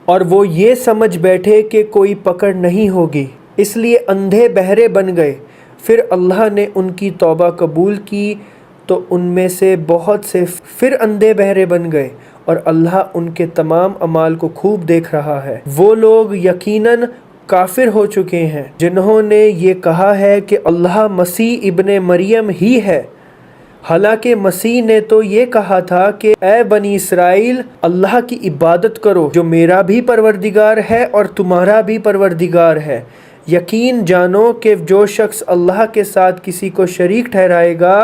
اور وہ یہ سمجھ بیٹھے کہ کوئی پکڑ نہیں ہوگی، اس لیے اندھے بہرے بن گئے۔ پھر اللہ نے ان کی توبہ قبول کی تو ان میں سے بہت سے پھر اندھے بہرے بن گئے، اور اللہ ان کے تمام اعمال کو خوب دیکھ رہا ہے۔ وہ لوگ یقیناً کافر ہو چکے ہیں جنہوں نے یہ کہا ہے کہ اللہ مسیح ابن مریم ہی ہے، حالانکہ مسیح نے تو یہ کہا تھا کہ اے بنی اسرائیل، اللہ کی عبادت کرو جو میرا بھی پروردگار ہے اور تمہارا بھی پروردگار ہے۔ یقین جانو کہ جو شخص اللہ کے ساتھ کسی کو شریک ٹھہرائے گا،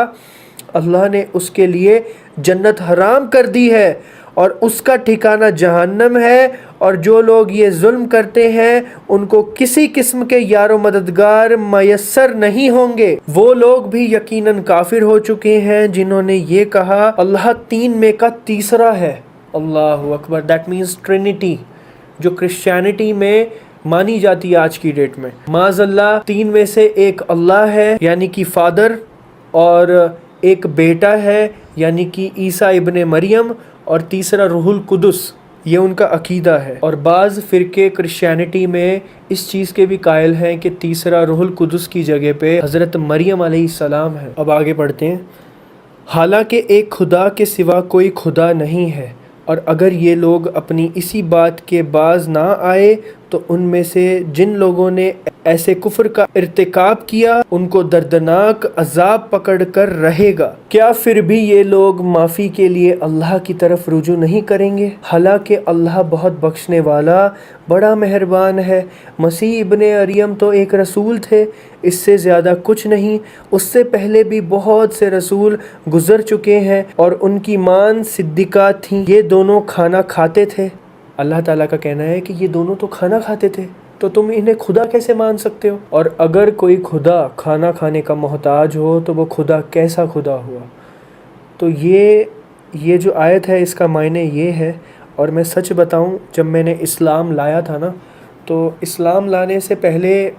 اللہ نے اس کے لیے جنت حرام کر دی ہے اور اس کا ٹھکانہ جہنم ہے، اور جو لوگ یہ ظلم کرتے ہیں ان کو کسی قسم کے یار و مددگار میسر نہیں ہوں گے۔ وہ لوگ بھی یقیناً کافر ہو چکے ہیں جنہوں نے یہ کہا اللہ تین میں کا تیسرا ہے۔ اللہ اکبر، دیٹ مینز ٹرینٹی، جو کرسچینٹی میں مانی جاتی ہے آج کی ڈیٹ میں۔ معاذ اللہ، تین میں سے ایک اللہ ہے یعنی کہ فادر، اور ایک بیٹا ہے یعنی کہ عیسیٰ ابن مریم، اور تیسرا روح القدس، یہ ان کا عقیدہ ہے۔ اور بعض فرقے کرسچینٹی میں اس چیز کے بھی قائل ہیں کہ تیسرا روح القدس کی جگہ پہ حضرت مریم علیہ السلام ہے۔ اب آگے پڑھتے ہیں۔ حالانکہ ایک خدا کے سوا کوئی خدا نہیں ہے، اور اگر یہ لوگ اپنی اسی بات کے باز نہ آئے تو ان میں سے جن لوگوں نے ایسے کفر کا ارتکاب کیا ان کو دردناک عذاب پکڑ کر رہے گا۔ کیا پھر بھی یہ لوگ معافی کے لیے اللہ کی طرف رجوع نہیں کریں گے؟ حالانکہ اللہ بہت بخشنے والا، بڑا مہربان ہے۔ مسیح ابن مریم تو ایک رسول تھے، اس سے زیادہ کچھ نہیں۔ اس سے پہلے بھی بہت سے رسول گزر چکے ہیں اور ان کی ماں صدیقہ تھیں، یہ دونوں کھانا کھاتے تھے۔ اللہ تعالیٰ کا کہنا ہے کہ یہ دونوں تو کھانا کھاتے تھے، تو تم انہیں خدا کیسے مان سکتے ہو؟ اور اگر کوئی خدا کھانا کھانے کا محتاج ہو تو وہ خدا کیسا خدا ہوا؟ تو یہ جو آیت ہے اس کا معنی یہ ہے۔ اور میں سچ بتاؤں، جب میں نے اسلام لایا تھا نا، تو اسلام لانے سے پہلے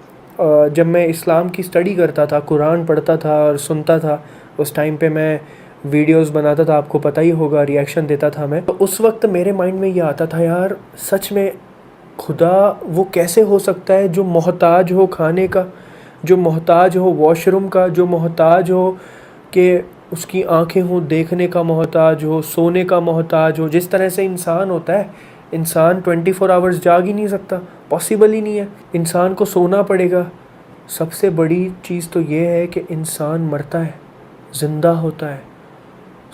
جب میں اسلام کی اسٹڈی کرتا تھا، قرآن پڑھتا تھا اور سنتا تھا، اس ٹائم پہ میں ویڈیوز بناتا تھا، آپ کو پتہ ہی ہوگا، ریئیکشن دیتا تھا میں، تو اس وقت میرے مائنڈ میں یہ آتا تھا یار سچ میں خدا وہ کیسے ہو سکتا ہے جو محتاج ہو کھانے کا، جو محتاج ہو واش روم کا، جو محتاج ہو کہ اس کی آنکھیں ہوں دیکھنے کا، محتاج ہو سونے کا، محتاج ہو جس طرح سے انسان ہوتا ہے۔ انسان 24 آورز جاگ ہی نہیں سکتا، پاسبل ہی نہیں ہے، انسان کو سونا پڑے گا۔ سب سے بڑی چیز تو یہ ہے کہ انسان مرتا ہے، زندہ ہوتا ہے،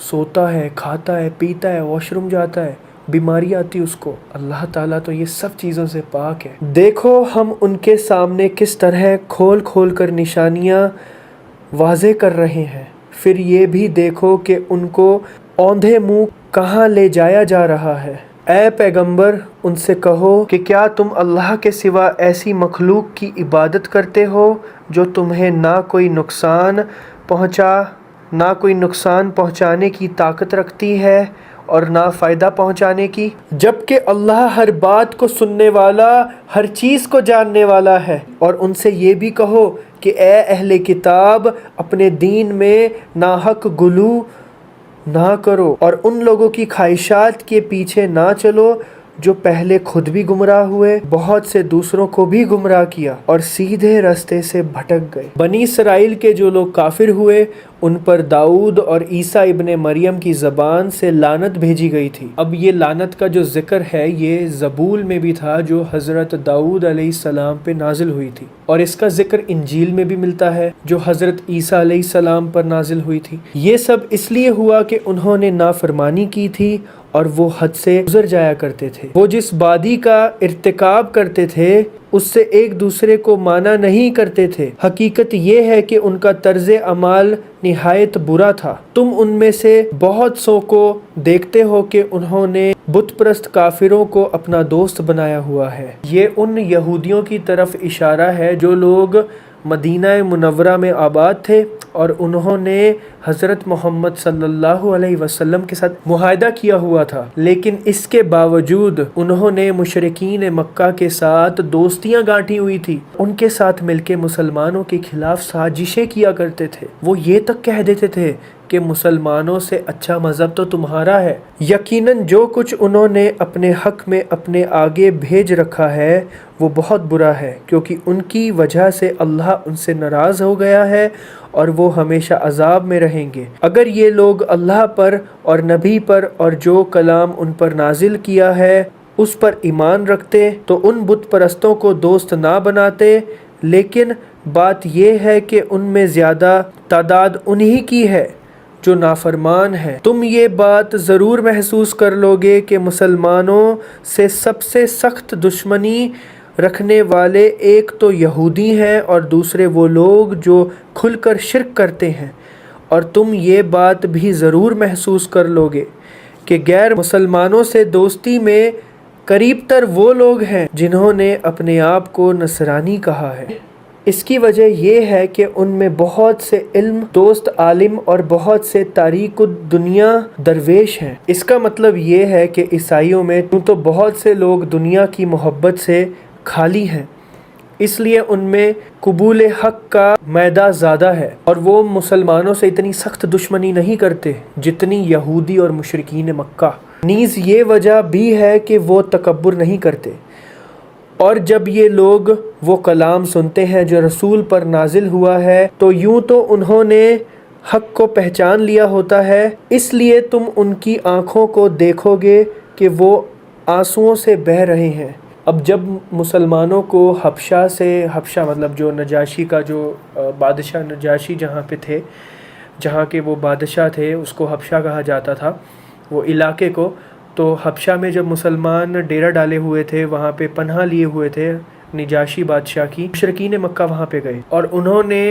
سوتا ہے، کھاتا ہے، پیتا ہے، واش روم جاتا ہے، بیماری آتی ہے اس کو۔ اللہ تعالیٰ تو یہ سب چیزوں سے پاک ہے۔ دیکھو ہم ان کے سامنے کس طرح کھول کھول کر نشانیاں واضح کر رہے ہیں، پھر یہ بھی دیکھو کہ ان کو اوندھے منہ کہاں لے جایا جا رہا ہے۔ اے پیغمبر، ان سے کہو کہ کیا تم اللہ کے سوا ایسی مخلوق کی عبادت کرتے ہو جو تمہیں نہ کوئی نقصان پہنچانے کی طاقت رکھتی ہے اور نہ فائدہ پہنچانے کی، جبکہ اللہ ہر بات کو سننے والا، ہر چیز کو جاننے والا ہے۔ اور ان سے یہ بھی کہو کہ اے اہل کتاب، اپنے دین میں ناحق غلو نہ کرو اور ان لوگوں کی خواہشات کے پیچھے نہ چلو جو پہلے خود بھی گمراہ ہوئے، بہت سے دوسروں کو بھی گمراہ کیا اور سیدھے راستے سے بھٹک گئے۔ بنی اسرائیل کے جو لوگ کافر ہوئے ان پر داؤد اور عیسیٰ ابن مریم کی زبان سے لعنت بھیجی گئی تھی۔ اب یہ لعنت کا جو ذکر ہے یہ زبور میں بھی تھا جو حضرت داؤد علیہ السلام پہ نازل ہوئی تھی، اور اس کا ذکر انجیل میں بھی ملتا ہے جو حضرت عیسیٰ علیہ السلام پر نازل ہوئی تھی۔ یہ سب اس لیے ہوا کہ انہوں نے نافرمانی کی تھی اور وہ حد سے گزر جایا کرتے تھے۔ وہ جس بادی کا ارتکاب کرتے تھے اس سے ایک دوسرے کو مانا نہیں کرتے تھے۔ حقیقت یہ ہے کہ ان کا طرز عمل نہایت برا تھا۔ تم ان میں سے بہت سو کو دیکھتے ہو کہ انہوں نے بت پرست کافروں کو اپنا دوست بنایا ہوا ہے۔ یہ ان یہودیوں کی طرف اشارہ ہے جو لوگ مدینہ منورہ میں آباد تھے اور انہوں نے حضرت محمد صلی اللہ علیہ وسلم کے ساتھ معاہدہ کیا ہوا تھا، لیکن اس کے باوجود انہوں نے مشرکین مکہ کے ساتھ دوستیاں گانٹھی ہوئی تھی، ان کے ساتھ مل کے مسلمانوں کے خلاف سازشیں کیا کرتے تھے۔ وہ یہ تک کہہ دیتے تھے کہ مسلمانوں سے اچھا مذہب تو تمہارا ہے۔ یقیناً جو کچھ انہوں نے اپنے حق میں اپنے آگے بھیج رکھا ہے وہ بہت برا ہے، کیونکہ ان کی وجہ سے اللہ ان سے ناراض ہو گیا ہے اور وہ ہمیشہ عذاب میں رہیں گے۔ اگر یہ لوگ اللہ پر اور نبی پر اور جو کلام ان پر نازل کیا ہے اس پر ایمان رکھتے تو ان بت پرستوں کو دوست نہ بناتے، لیکن بات یہ ہے کہ ان میں زیادہ تعداد انہی کی ہے جو نافرمان ہے۔ تم یہ بات ضرور محسوس کر لوگے کہ مسلمانوں سے سب سے سخت دشمنی رکھنے والے ایک تو یہودی ہیں اور دوسرے وہ لوگ جو کھل کر شرک کرتے ہیں، اور تم یہ بات بھی ضرور محسوس کر لوگے کہ غیر مسلمانوں سے دوستی میں قریب تر وہ لوگ ہیں جنہوں نے اپنے آپ کو نصرانی کہا ہے۔ اس کی وجہ یہ ہے کہ ان میں بہت سے علم دوست عالم اور بہت سے تاریک الدنیا درویش ہیں۔ اس کا مطلب یہ ہے کہ عیسائیوں میں تو بہت سے لوگ دنیا کی محبت سے خالی ہیں، اس لیے ان میں قبول حق کا میدہ زیادہ ہے، اور وہ مسلمانوں سے اتنی سخت دشمنی نہیں کرتے جتنی یہودی اور مشرکین مکہ۔ نیز یہ وجہ بھی ہے کہ وہ تکبر نہیں کرتے، اور جب یہ لوگ وہ کلام سنتے ہیں جو رسول پر نازل ہوا ہے تو یوں تو انہوں نے حق کو پہچان لیا ہوتا ہے، اس لیے تم ان کی آنکھوں کو دیکھو گے کہ وہ آنسوؤں سے بہہ رہے ہیں۔ اب جب مسلمانوں کو حبشہ مطلب جو نجاشی کا جو بادشاہ نجاشی جہاں پہ تھے، جہاں کے وہ بادشاہ تھے اس کو حبشہ کہا جاتا تھا، وہ علاقے کو، تو حبشہ میں جب مسلمان ڈیرہ ڈالے ہوئے تھے، وہاں پہ پناہ لیے ہوئے تھے نجاشی بادشاہ کی، مشرکین مکہ وہاں پہ گئے اور انہوں نے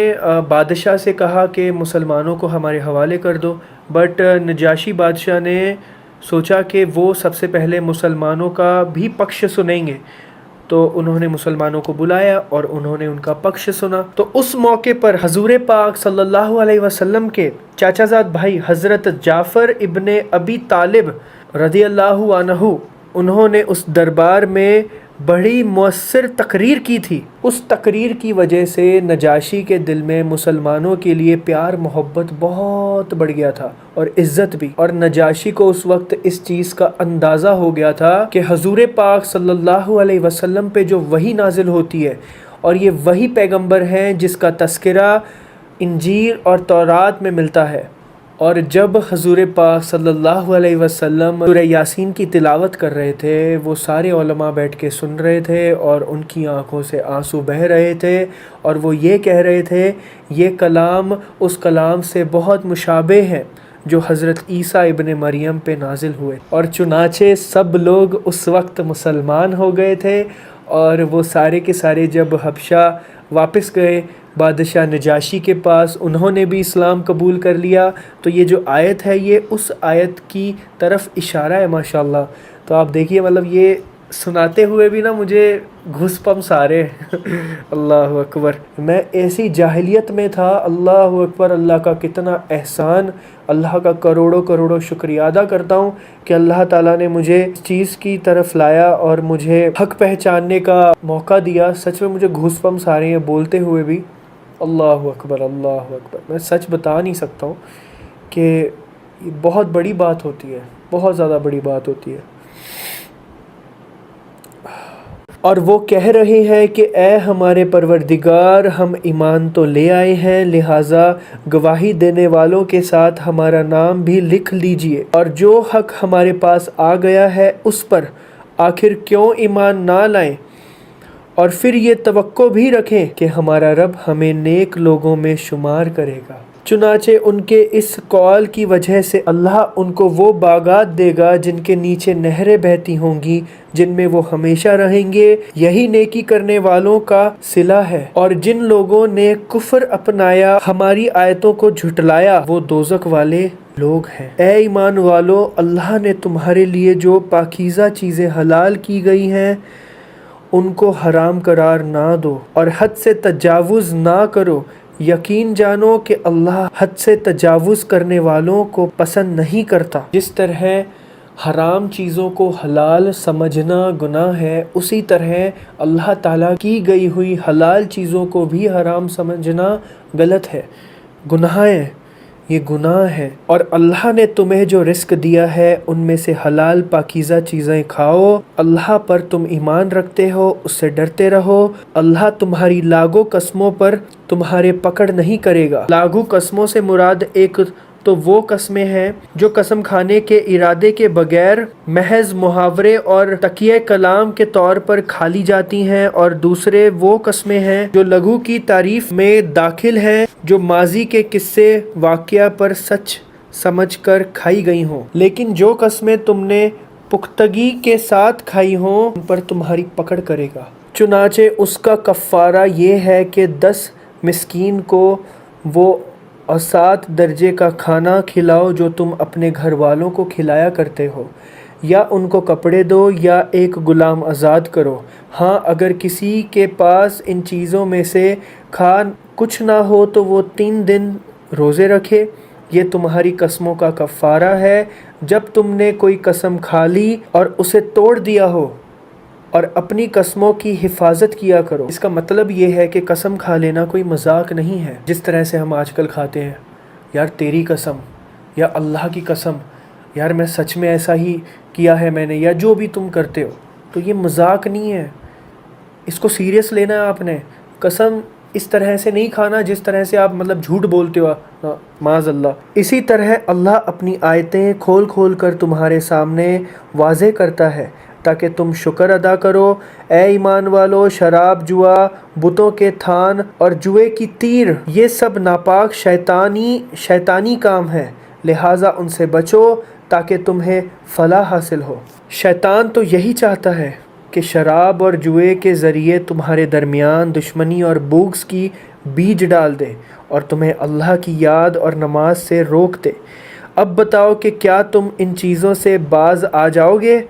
بادشاہ سے کہا کہ مسلمانوں کو ہمارے حوالے کر دو، بٹ نجاشی بادشاہ نے سوچا کہ وہ سب سے پہلے مسلمانوں کا بھی پکش سنیں گے، تو انہوں نے مسلمانوں کو بلایا اور انہوں نے ان کا پکش سنا۔ تو اس موقع پر حضور پاک صلی اللہ علیہ وسلم کے چاچا زاد بھائی حضرت جعفر ابن ابی طالب رضی اللہ عنہ، انہوں نے اس دربار میں بڑی مؤثر تقریر کی تھی۔ اس تقریر کی وجہ سے نجاشی کے دل میں مسلمانوں کے لیے پیار محبت بہت بڑھ گیا تھا اور عزت بھی، اور نجاشی کو اس وقت اس چیز کا اندازہ ہو گیا تھا کہ حضور پاک صلی اللہ علیہ وسلم پہ جو وحی نازل ہوتی ہے، اور یہ وہی پیغمبر ہیں جس کا تذکرہ انجیل اور تورات میں ملتا ہے۔ اور جب حضور پاک صلی اللہ علیہ وسلم سورہ یاسین کی تلاوت کر رہے تھے، وہ سارے علماء بیٹھ کے سن رہے تھے اور ان کی آنکھوں سے آنسو بہہ رہے تھے، اور وہ یہ کہہ رہے تھے یہ کلام اس کلام سے بہت مشابہ ہے جو حضرت عیسیٰ ابن مریم پہ نازل ہوئے۔ اور چنانچہ سب لوگ اس وقت مسلمان ہو گئے تھے، اور وہ سارے کے سارے جب حبشہ واپس گئے بادشاہ نجاشی کے پاس، انہوں نے بھی اسلام قبول کر لیا۔ تو یہ جو آیت ہے یہ اس آیت کی طرف اشارہ ہے ماشاءاللہ۔ تو آپ دیکھیے مطلب یہ سناتے ہوئے بھی نا مجھے گھس پمس آ رہے اللہ اکبر، میں ایسی جاہلیت میں تھا، اللہ اکبر، اللہ کا کتنا احسان، اللہ کا کروڑوں کروڑوں شکریہ ادا کرتا ہوں کہ اللہ تعالیٰ نے مجھے اس چیز کی طرف لایا اور مجھے حق پہچاننے کا موقع دیا۔ سچ میں مجھے گھس پمس آ رہے ہیں بولتے ہوئے بھی، اللہ اکبر اللہ اکبر۔ میں سچ بتا نہیں سکتا ہوں کہ یہ بہت بڑی بات ہوتی ہے، بہت زیادہ بڑی بات ہوتی ہے۔ اور وہ کہہ رہے ہیں کہ اے ہمارے پروردگار، ہم ایمان تو لے آئے ہیں، لہٰذا گواہی دینے والوں کے ساتھ ہمارا نام بھی لکھ لیجئے، اور جو حق ہمارے پاس آ گیا ہے اس پر آخر کیوں ایمان نہ لائیں، اور پھر یہ توقع بھی رکھیں کہ ہمارا رب ہمیں نیک لوگوں میں شمار کرے گا۔ چنانچہ ان کے اس قول کی وجہ سے اللہ ان کو وہ باغات دے گا جن کے نیچے نہریں بہتی ہوں گی، جن میں وہ ہمیشہ رہیں گے، یہی نیکی کرنے والوں کا صلہ ہے۔ اور جن لوگوں نے کفر اپنایا، ہماری آیتوں کو جھٹلایا، وہ دوزخ والے لوگ ہیں۔ اے ایمان والو، اللہ نے تمہارے لیے جو پاکیزہ چیزیں حلال کی گئی ہیں ان کو حرام قرار نہ دو، اور حد سے تجاوز نہ کرو، یقین جانو کہ اللہ حد سے تجاوز کرنے والوں کو پسند نہیں کرتا۔ جس طرح حرام چیزوں کو حلال سمجھنا گناہ ہے، اسی طرح اللہ تعالیٰ کی گئی ہوئی حلال چیزوں کو بھی حرام سمجھنا غلط ہے، گناہ ہے۔ یہ گناہ ہے، اور اللہ نے تمہیں جو رزق دیا ہے ان میں سے حلال پاکیزہ چیزیں کھاؤ۔ اللہ پر تم ایمان رکھتے ہو، اس سے ڈرتے رہو۔ اللہ تمہاری لاگو قسموں پر تمہارے پکڑ نہیں کرے گا۔ لاگو قسموں سے مراد ایک تو وہ قسمیں ہیں جو قسم کھانے کے ارادے کے بغیر محض محاورے اور تکیہ کلام کے طور پر کھا لی جاتی ہیں، اور دوسرے وہ قسمیں ہیں جو لغو کی تعریف میں داخل ہیں، جو ماضی کے قصے واقعہ پر سچ سمجھ کر کھائی گئی ہوں، لیکن جو قسمیں تم نے پختگی کے ساتھ کھائی ہوں ان پر تمہاری پکڑ کرے گا۔ چنانچہ اس کا کفارہ یہ ہے کہ 10 مسکین کو وہ اوسط درجے کا کھانا کھلاؤ جو تم اپنے گھر والوں کو کھلایا کرتے ہو، یا ان کو کپڑے دو یا ایک غلام آزاد کرو۔ ہاں، اگر کسی کے پاس ان چیزوں میں سے کچھ نہ ہو تو وہ 3 دن روزے رکھے۔ یہ تمہاری قسموں کا کفارہ ہے جب تم نے کوئی قسم کھا لی اور اسے توڑ دیا ہو، اور اپنی قسموں کی حفاظت کیا کرو۔ اس کا مطلب یہ ہے کہ قسم کھا لینا کوئی مذاق نہیں ہے، جس طرح سے ہم آج کل کھاتے ہیں، یار تیری قسم، یا اللہ کی قسم، یار میں سچ میں ایسا ہی کیا ہے میں نے، یا جو بھی تم کرتے ہو۔ تو یہ مذاق نہیں ہے، اس کو سیریس لینا ہے آپ نے۔ قسم اس طرح سے نہیں کھانا جس طرح سے آپ مطلب جھوٹ بولتے ہو، معاذ اللہ۔ اسی طرح اللہ اپنی آیتیں کھول کھول کر تمہارے سامنے واضح کرتا ہے تاکہ تم شکر ادا کرو۔ اے ایمان والو، شراب، جوا، بتوں کے تھان اور جوئے کی تیر، یہ سب ناپاک شیطانی کام ہے، لہٰذا ان سے بچو تاکہ تمہیں فلاح حاصل ہو۔ شیطان تو یہی چاہتا ہے کہ شراب اور جوئے کے ذریعے تمہارے درمیان دشمنی اور بغض کی بیج ڈال دے اور تمہیں اللہ کی یاد اور نماز سے روک دے۔ اب بتاؤ کہ کیا تم ان چیزوں سے باز آ جاؤ گے؟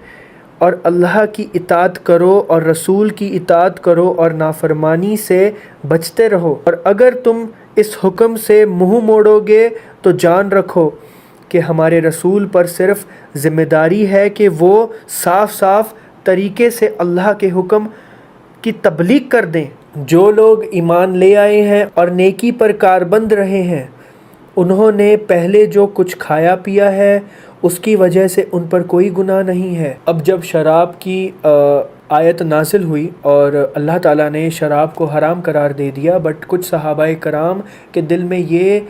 اور اللہ کی اطاعت کرو اور رسول کی اطاعت کرو اور نافرمانی سے بچتے رہو، اور اگر تم اس حکم سے منہ موڑو گے تو جان رکھو کہ ہمارے رسول پر صرف ذمہ داری ہے کہ وہ صاف صاف طریقے سے اللہ کے حکم کی تبلیغ کر دیں۔ جو لوگ ایمان لے آئے ہیں اور نیکی پر کاربند رہے ہیں، انہوں نے پہلے جو کچھ کھایا پیا ہے اس کی وجہ سے ان پر کوئی گناہ نہیں ہے۔ اب جب شراب کی آیت نازل ہوئی اور اللہ تعالیٰ نے شراب کو حرام قرار دے دیا، بٹ کچھ صحابہ کرام کے دل میں یہ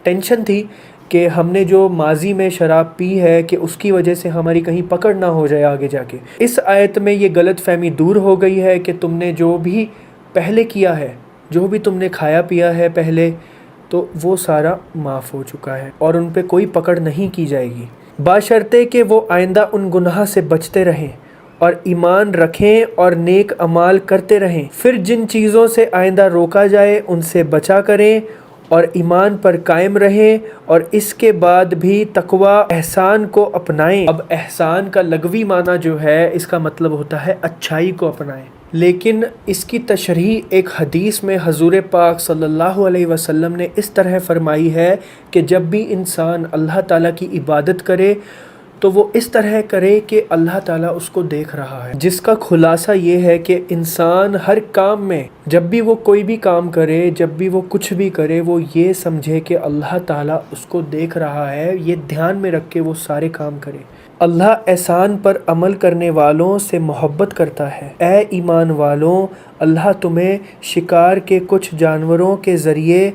ٹینشن تھی کہ ہم نے جو ماضی میں شراب پی ہے کہ اس کی وجہ سے ہماری کہیں پکڑ نہ ہو جائے آگے جا کے۔ اس آیت میں یہ غلط فہمی دور ہو گئی ہے کہ تم نے جو بھی پہلے کیا ہے، جو بھی تم نے کھایا پیا ہے پہلے، تو وہ سارا معاف ہو چکا ہے اور ان پہ کوئی پکڑ نہیں کی جائے گی، بشرطے کہ وہ آئندہ ان گناہ سے بچتے رہیں اور ایمان رکھیں اور نیک اعمال کرتے رہیں۔ پھر جن چیزوں سے آئندہ روکا جائے ان سے بچا کریں اور ایمان پر قائم رہیں، اور اس کے بعد بھی تقوی احسان کو اپنائیں۔ اب احسان کا لغوی معنی جو ہے اس کا مطلب ہوتا ہے اچھائی کو اپنائیں، لیکن اس کی تشریح ایک حدیث میں حضور پاک صلی اللہ علیہ وسلم نے اس طرح فرمائی ہے کہ جب بھی انسان اللہ تعالیٰ کی عبادت کرے تو وہ اس طرح کرے کہ اللہ تعالیٰ اس کو دیکھ رہا ہے، جس کا خلاصہ یہ ہے کہ انسان ہر کام میں جب بھی وہ کوئی بھی کام کرے، جب بھی وہ کچھ بھی کرے، وہ یہ سمجھے کہ اللہ تعالیٰ اس کو دیکھ رہا ہے، یہ دھیان میں رکھ کے وہ سارے کام کرے۔ اللہ احسان پر عمل کرنے والوں سے محبت کرتا ہے۔ اے ایمان والوں، اللہ تمہیں شکار کے کچھ جانوروں کے ذریعے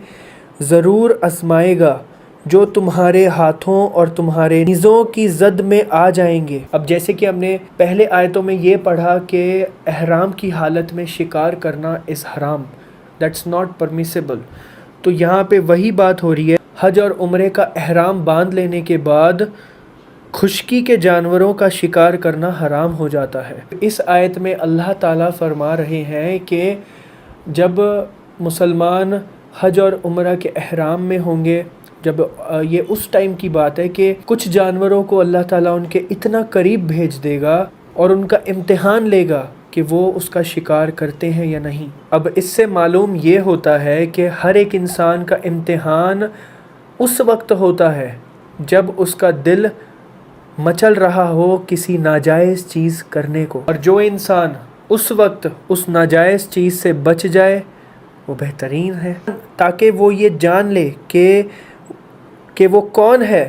ضرور آزمائے گا جو تمہارے ہاتھوں اور تمہارے نیزوں کی زد میں آ جائیں گے۔ اب جیسے کہ ہم نے پہلے آیتوں میں یہ پڑھا کہ احرام کی حالت میں شکار کرنا از حرام، دیٹس ناٹ پرمیسیبل، تو یہاں پہ وہی بات ہو رہی ہے۔ حج اور عمرے کا احرام باندھ لینے کے بعد خشکی کے جانوروں کا شکار کرنا حرام ہو جاتا ہے۔ اس آیت میں اللہ تعالیٰ فرما رہے ہیں کہ جب مسلمان حج اور عمرہ کے احرام میں ہوں گے، جب یہ اس ٹائم کی بات ہے کہ کچھ جانوروں کو اللہ تعالیٰ ان کے اتنا قریب بھیج دے گا اور ان کا امتحان لے گا کہ وہ اس کا شکار کرتے ہیں یا نہیں۔ اب اس سے معلوم یہ ہوتا ہے کہ ہر ایک انسان کا امتحان اس وقت ہوتا ہے جب اس کا دل مچل رہا ہو کسی ناجائز چیز کرنے کو، اور جو انسان اس وقت اس ناجائز چیز سے بچ جائے وہ بہترین ہے، تاکہ وہ یہ جان لے کہ کہ وہ کون ہے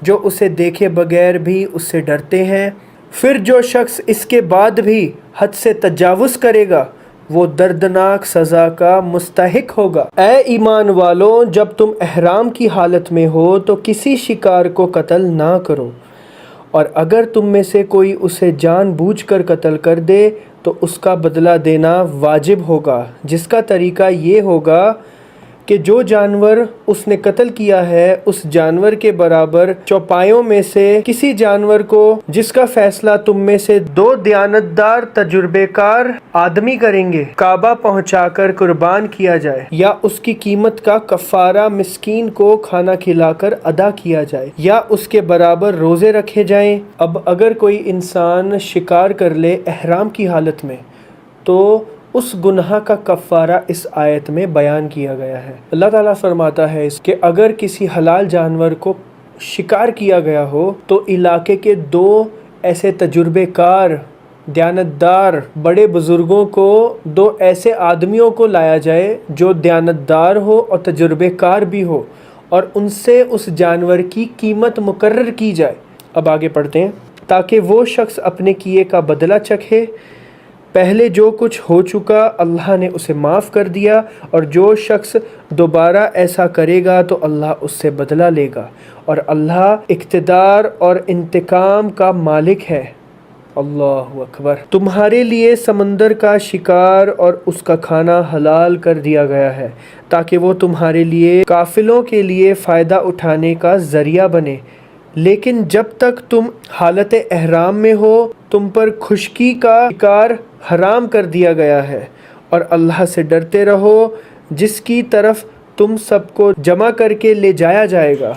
جو اسے دیکھے بغیر بھی اس سے ڈرتے ہیں۔ پھر جو شخص اس کے بعد بھی حد سے تجاوز کرے گا وہ دردناک سزا کا مستحق ہوگا۔ اے ایمان والوں، جب تم احرام کی حالت میں ہو تو کسی شکار کو قتل نہ کرو، اور اگر تم میں سے کوئی اسے جان بوجھ کر قتل کر دے تو اس کا بدلہ دینا واجب ہوگا، جس کا طریقہ یہ ہوگا کہ جو جانور اس نے قتل کیا ہے اس جانور کے برابر چوپایوں میں سے کسی جانور کو، جس کا فیصلہ تم میں سے 2 دیانتدار تجربے کار آدمی کریں گے، کعبہ پہنچا کر قربان کیا جائے، یا اس کی قیمت کا کفارہ مسکین کو کھانا کھلا کر ادا کیا جائے، یا اس کے برابر روزے رکھے جائیں۔ اب اگر کوئی انسان شکار کر لے احرام کی حالت میں تو اس گناہ کا کفارہ اس آیت میں بیان کیا گیا ہے۔ اللہ تعالیٰ فرماتا ہے کہ اگر کسی حلال جانور کو شکار کیا گیا ہو تو علاقے کے 2 ایسے تجربے کار دیانتدار بڑے بزرگوں کو، 2 ایسے آدمیوں کو لایا جائے جو دیانتدار ہو اور تجربے کار بھی ہو، اور ان سے اس جانور کی قیمت مقرر کی جائے۔ اب آگے پڑھتے ہیں۔ تاکہ وہ شخص اپنے کیے کا بدلہ چکھے، پہلے جو کچھ ہو چکا اللہ نے اسے معاف کر دیا، اور جو شخص دوبارہ ایسا کرے گا تو اللہ اس سے بدلہ لے گا، اور اللہ اقتدار اور انتقام کا مالک ہے۔ اللہ اکبر۔ تمہارے لیے سمندر کا شکار اور اس کا کھانا حلال کر دیا گیا ہے تاکہ وہ تمہارے لیے قافلوں کے لیے فائدہ اٹھانے کا ذریعہ بنے، لیکن جب تک تم حالت احرام میں ہو تم پر خشکی کا شکار حرام کر دیا گیا ہے، اور اللہ سے ڈرتے رہو جس کی طرف تم سب کو جمع کر کے لے جایا جائے گا۔